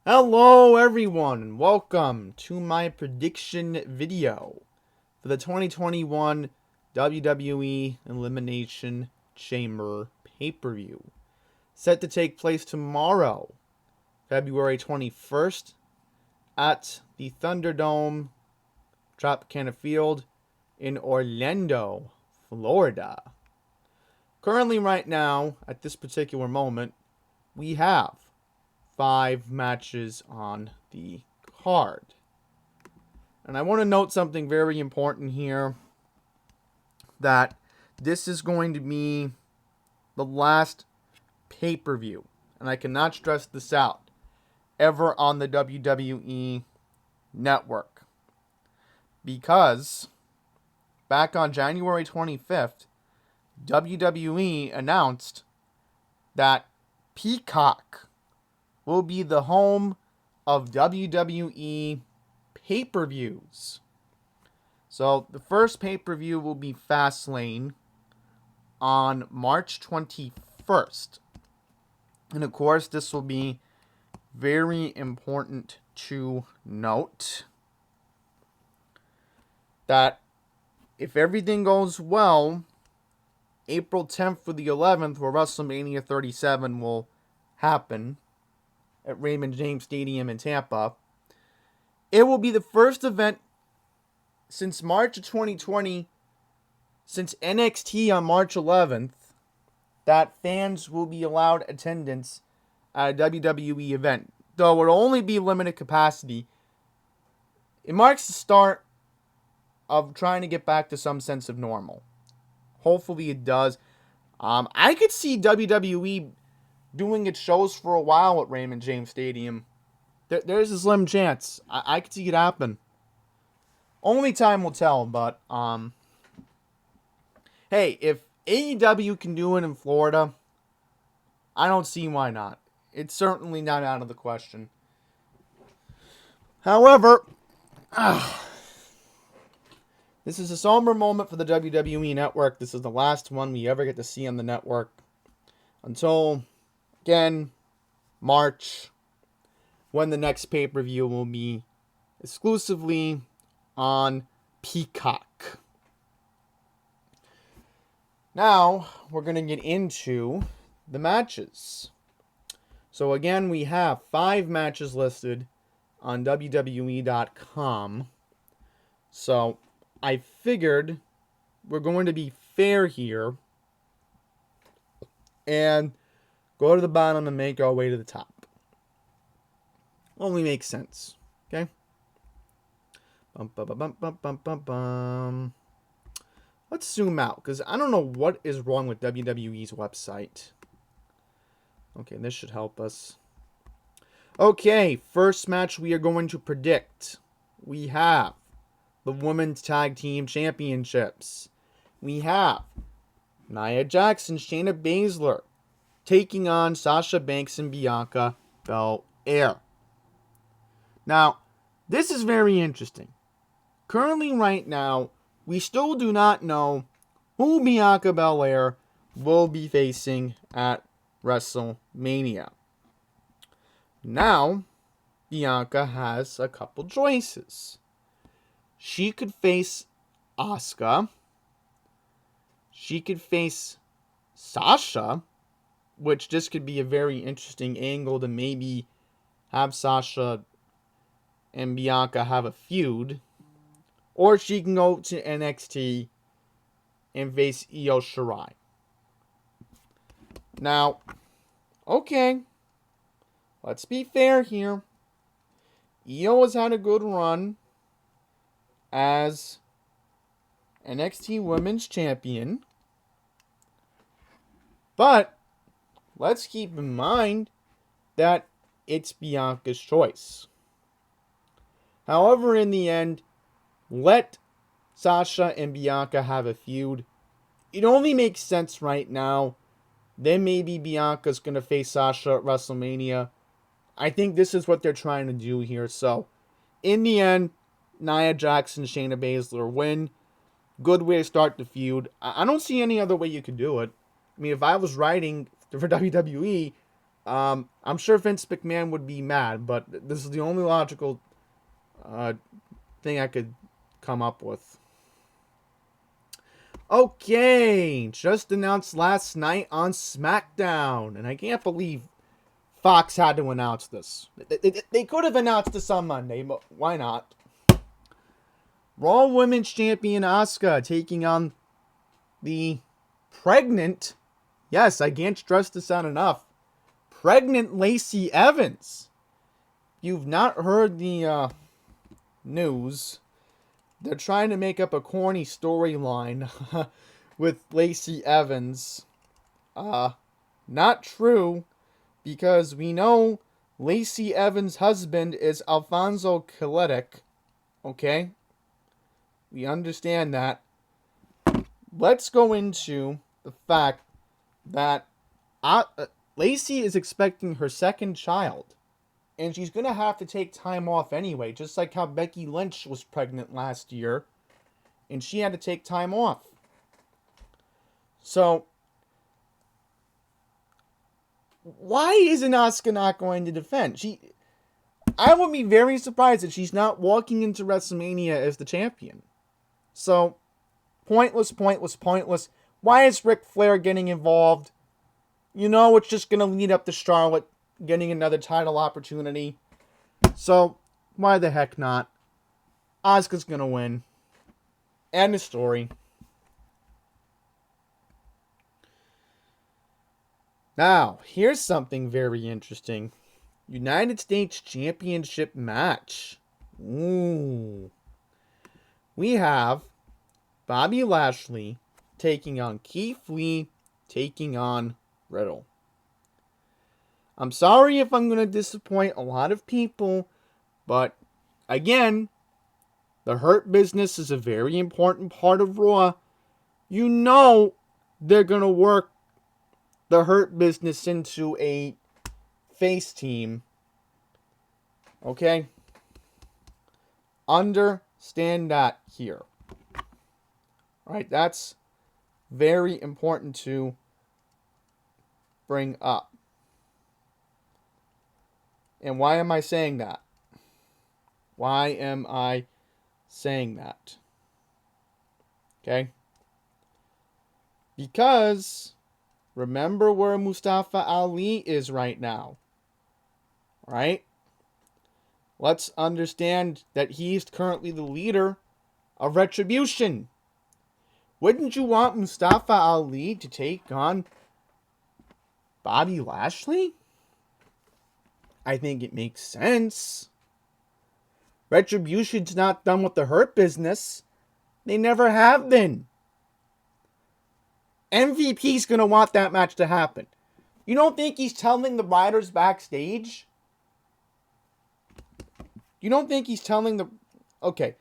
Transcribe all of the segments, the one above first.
Hello everyone and welcome to my prediction video for the 2021 WWE Elimination Chamber pay-per-view. Set to take place tomorrow, February 21st at the Thunderdome Tropicana Field in Orlando, Florida. Currently right now, at this particular moment, we have 5 matches on the card. And I want to note something very important here, that this is going to be the last pay-per-view, and I cannot stress this out, ever on the WWE network. Because back on January 25th, WWE announced that Peacock will be the home of WWE pay-per-views. So the first pay-per-view will be Fastlane on March 21st. And of course, this will be very important to note that if everything goes well, April 10th through the 11th, where Wrestlemania 37 will happen at Raymond James Stadium in Tampa, it will be the first event since March of 2020, since NXT on March 11th, that fans will be allowed attendance at a WWE event. Though it will only be limited capacity, it marks the start of trying to get back to some sense of normal. Hopefully it does. I could see WWE doing its shows for a while at Raymond James Stadium. There's a slim chance. I could see it happen. Only time will tell, but hey, if AEW can do it in Florida, I don't see why not. It's certainly not out of the question. However, this is a somber moment for the WWE Network. This is the last one we ever get to see on the network until, again, March, when the next pay-per-view will be exclusively on Peacock. Now, we're going to get into the matches. So again, we have 5 matches listed on WWE.com. So I figured we're going to be fair here and go to the bottom and make our way to the top. Only makes sense. Okay? Let's zoom out, because I don't know what is wrong with WWE's website. Okay, this should help us. Okay, first match we are going to predict. We have the Women's Tag Team Championships. We have Nia Jackson, Shaina Basler taking on Sasha Banks and Bianca Belair. Now, this is very interesting. Currently, right now, we still do not know who Bianca Belair will be facing at WrestleMania. Now, Bianca has a couple choices. She could face Asuka. She could face Sasha, which this could be a very interesting angle to maybe have Sasha and Bianca have a feud. Or she can go to NXT and face Io Shirai. Now, okay, let's be fair here. Io has had a good run as NXT Women's Champion. But let's keep in mind that it's Bianca's choice. However, in the end, let Sasha and Bianca have a feud. It only makes sense right now. Then maybe Bianca's going to face Sasha at WrestleMania. I think this is what they're trying to do here. So, in the end, Nia Jackson, Shaina Basler win. Good way to start the feud. I don't see any other way you could do it. I mean, if I was writing for WWE, I'm sure Vince McMahon would be mad, but this is the only logical thing I could come up with. Okay, just announced last night on SmackDown, and I can't believe Fox had to announce this. They could have announced this on Monday, but why not? Raw Women's Champion Asuka taking on the pregnant, yes, I can't stress this out enough, pregnant Lacey Evans. If you've not heard the news, they're trying to make up a corny storyline with Lacey Evans. Not true, because we know Lacey Evans' husband is Alfonso Kaletic. Okay? We understand that. Let's go into the fact that Lacey is expecting her second child. And she's going to have to take time off anyway, just like how Becky Lynch was pregnant last year. And she had to take time off. So, why isn't Asuka not going to defend? I would be very surprised if she's not walking into WrestleMania as the champion. So, pointless. Why is Ric Flair getting involved? You know it's just going to lead up to Charlotte getting another title opportunity. So, why the heck not? Asuka's going to win. End of story. Now, here's something very interesting. United States Championship match. Ooh. We have Bobby Lashley taking on Keith Lee, taking on Riddle. I'm sorry if I'm going to disappoint a lot of people, but again, the Hurt Business is a very important part of Raw. You know they're going to work the Hurt Business into a face team. Okay? Understand that here. Alright, that's very important to bring up. And why am I saying that? Why am I saying that? Okay? Because remember where Mustafa Ali is right now. Right? Let's understand that he's currently the leader of Retribution. Wouldn't you want Mustafa Ali to take on Bobby Lashley? I think it makes sense. Retribution's not done with the Hurt Business. They never have been. MVP's going to want that match to happen. You don't think he's telling the writers backstage? You don't think he's telling the... Okay.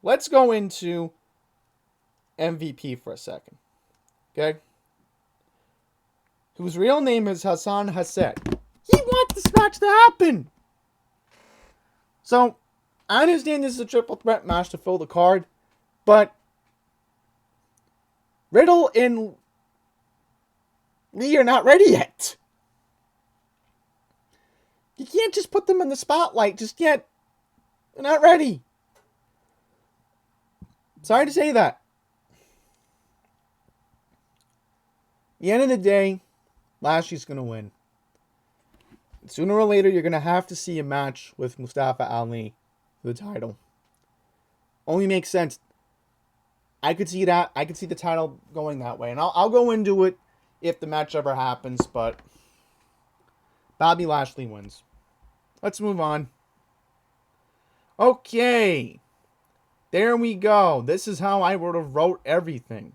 Let's go into MVP for a second. Okay? Whose real name is Hassan Hassett. He wants this match to happen. So, I understand this is a triple threat match to fill the card, but Riddle and Lee are not ready yet. You can't just put them in the spotlight just yet. They're not ready. Sorry to say that. At the end of the day, Lashley's going to win. Sooner or later, you're going to have to see a match with Mustafa Ali for the title. Only makes sense. I could see that. I could see the title going that way. And I'll go into it if the match ever happens. But Bobby Lashley wins. Let's move on. Okay. There we go. This is how I would have wrote everything.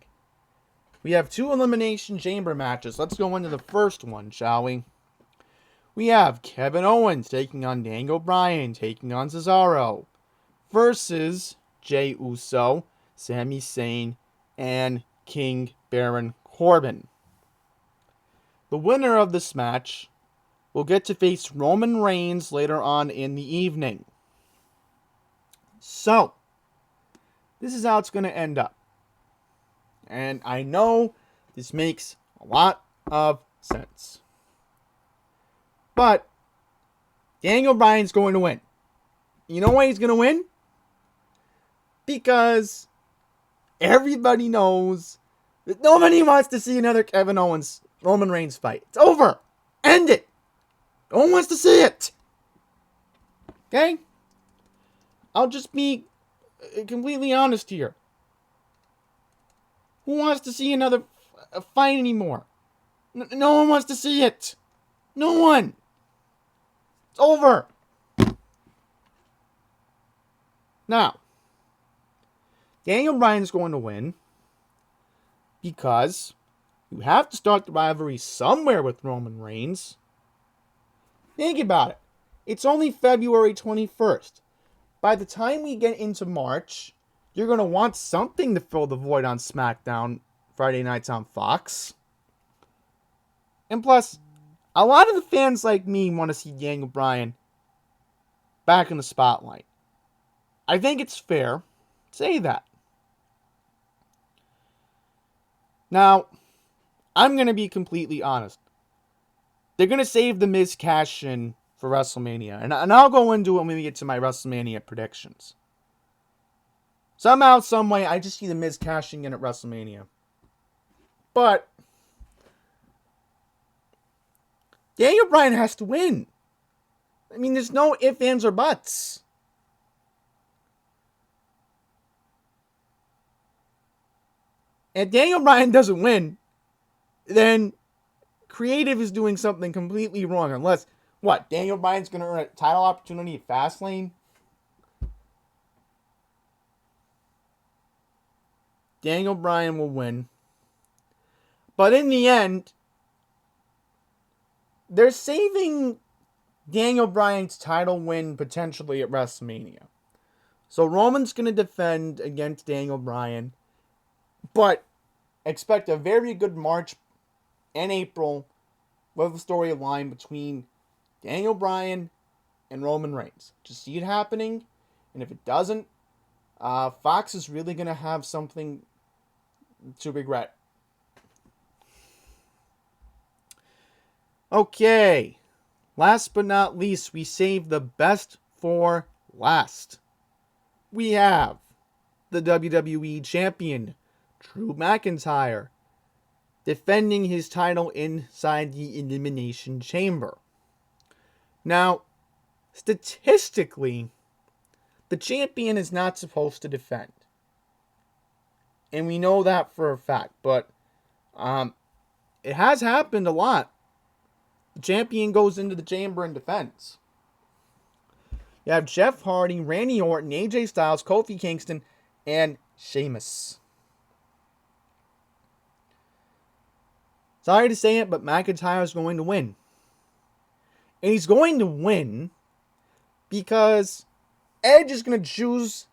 We have 2 Elimination Chamber matches. Let's go into the first one, shall we? We have Kevin Owens taking on Daniel Bryan, taking on Cesaro, versus Jey Uso, Sami Zayn, and King Baron Corbin. The winner of this match will get to face Roman Reigns later on in the evening. So, this is how it's going to end up. And I know this makes a lot of sense. But Daniel Bryan's going to win. You know why he's going to win? Because everybody knows that nobody wants to see another Kevin Owens Roman Reigns fight. It's over. End it. No one wants to see it. Okay? I'll just be completely honest here. Who wants to see another fight anymore? No one wants to see it. No one. It's over. Now, Daniel Bryan's going to win because you have to start the rivalry somewhere with Roman Reigns. Think about it. It's only February 21st. By the time we get into March, you're going to want something to fill the void on SmackDown Friday nights on Fox. And plus, a lot of the fans like me want to see Daniel Bryan back in the spotlight. I think it's fair to say that. Now, I'm going to be completely honest. They're going to save the Miz cash-in for WrestleMania. And I'll go into it when we get to my WrestleMania predictions. Somehow, someway, I just see the Miz cashing in at WrestleMania. But Daniel Bryan has to win. I mean, there's no ifs, ands, or buts. And if Daniel Bryan doesn't win, then creative is doing something completely wrong. Unless, what, Daniel Bryan's going to earn a title opportunity at Fastlane? Daniel Bryan will win. But in the end, they're saving Daniel Bryan's title win potentially at WrestleMania. So Roman's going to defend against Daniel Bryan. But expect a very good March and April with a storyline between Daniel Bryan and Roman Reigns. Just see it happening. And if it doesn't, Fox is really going to have something to regret. Okay. Last but not least, we saved the best for last. We have the WWE Champion, Drew McIntyre, defending his title inside the Elimination Chamber. Now, statistically, the champion is not supposed to defend. And we know that for a fact, but it has happened a lot. The champion goes into the chamber and defends. You have Jeff Hardy, Randy Orton, AJ Styles, Kofi Kingston, and Sheamus. Sorry to say it, but McIntyre is going to win. And he's going to win because Edge is going to choose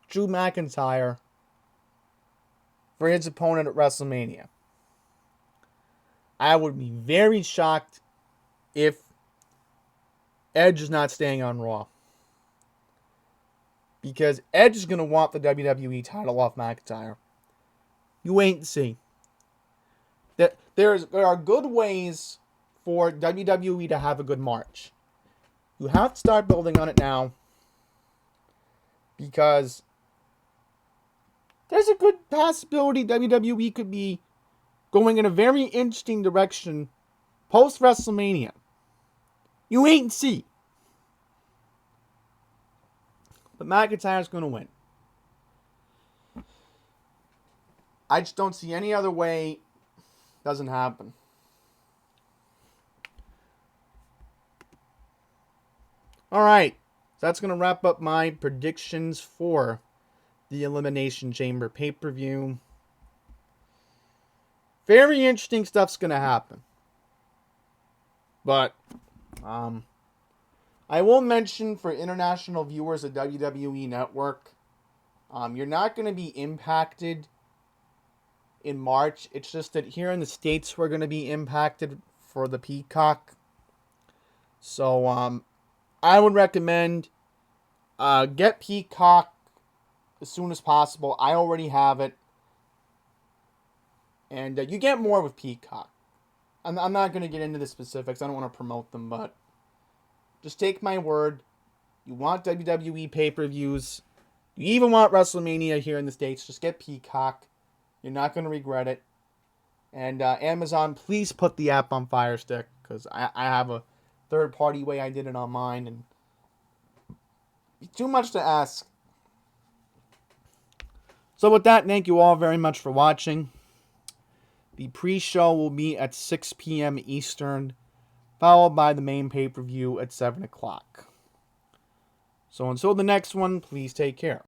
Drew McIntyre for his opponent at WrestleMania. I would be very shocked if Edge is not staying on Raw. Because Edge is going to want the WWE title off McIntyre. You wait and see. There are good ways for WWE to have a good March. You have to start building on it now. Because there's a good possibility WWE could be going in a very interesting direction post-WrestleMania. You wait and see. But McIntyre's going to win. I just don't see any other way. Doesn't happen. Alright. So that's going to wrap up my predictions for the Elimination Chamber pay-per-view. Very interesting stuff's going to happen. But, I will mention for international viewers of WWE Network, you're not going to be impacted in March. It's just that here in the States, we're going to be impacted for the Peacock. So, I would recommend get Peacock as soon as possible. I already have it. And you get more with Peacock. I'm not going to get into the specifics. I don't want to promote them, but Just take my word. You want WWE pay-per-views. You even want WrestleMania here in the States. Just get Peacock. You're not going to regret it. And Amazon, please put the app on Fire Stick, because I have a third-party way I did it on mine, and it's too much to ask. So with that, thank you all very much for watching. The pre-show will be at 6 p.m. Eastern, followed by the main pay-per-view at 7 o'clock. So until the next one, please take care.